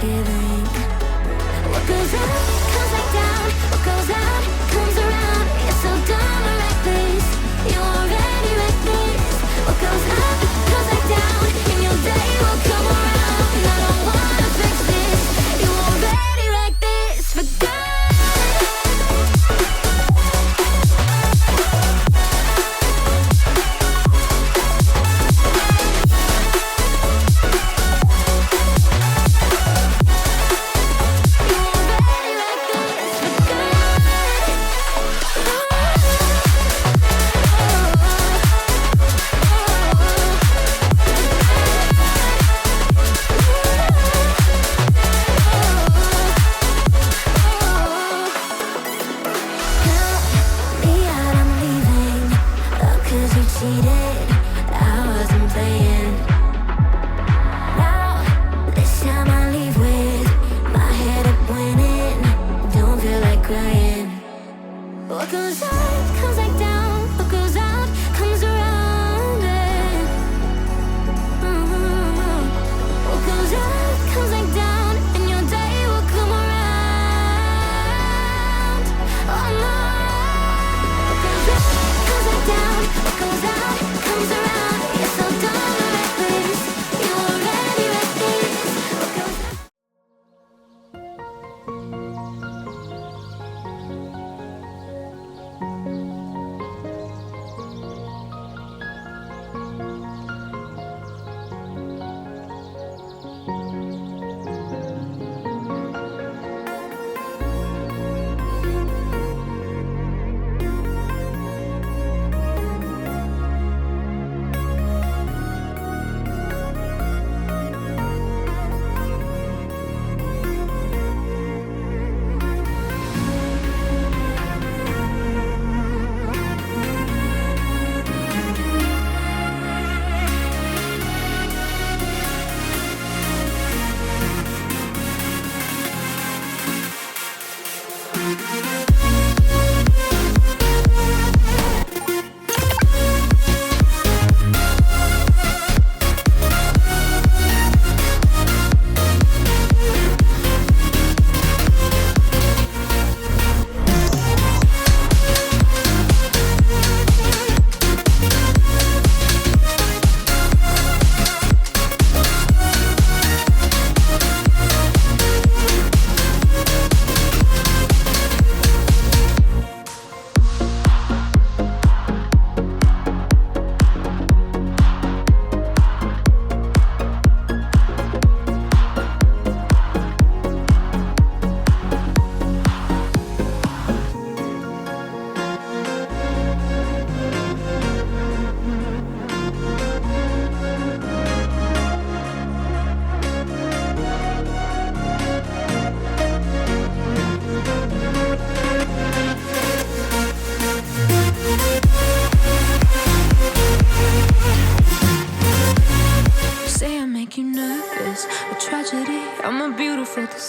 forgiving. What goes up comes back down. What goes out comes around. You're so dumb and reckless. You already reckless. What goes up comes back down. And your day will come around. And I don't wanna fix this. You already wrecked this for good.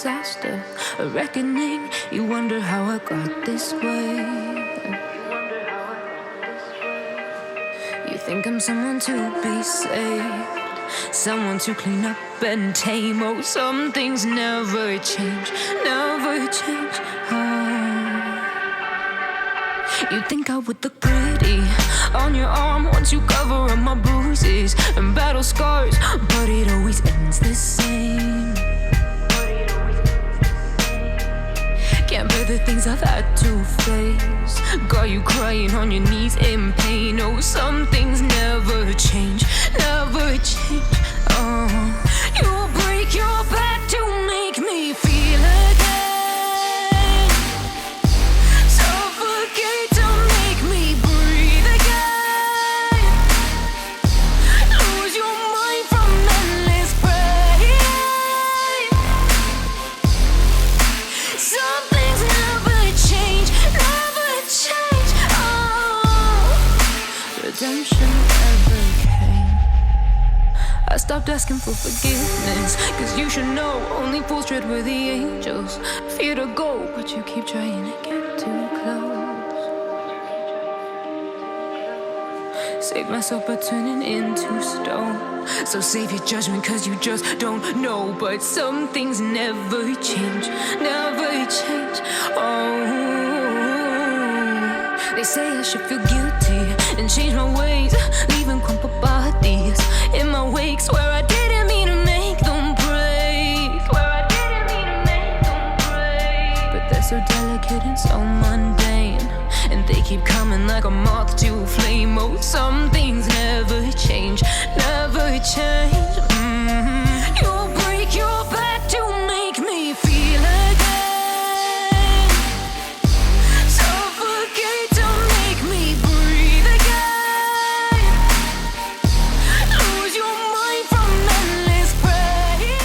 disaster, a reckoning. You wonder how I got this way. You think I'm someone to be saved, someone to clean up and tame. Oh, some things never change, never change. You think I would look pretty on your arm once you cover up my bruises and battle scars, but it always ends the same. Can't bear the things I've had to face, got you crying on your knees in pain. Oh, some things never change, never change. You'll break your back to make me feel again, suffocate to make me breathe again, lose your mind from endless pain. Some things never change, never change. Redemption never came. I stopped asking for forgiveness, 'cause you should know only fools tread where the angels fear to go, but you keep trying to get too close. Save myself by turning into stone. So save your judgment, cause you just don't know. But some things never change, never change. Oh, they say I should feel guilty and change my ways, leaving crumpled bodies in my wake. Swear I didn't mean to make them break. Swear I didn't mean to make them break. But they're so delicate and so mundane, and they keep coming like a moth to a flame. Oh, some things never change, never change. You'll break your back to make me feel again. Suffocate to make me breathe again. Lose your mind from endless pain.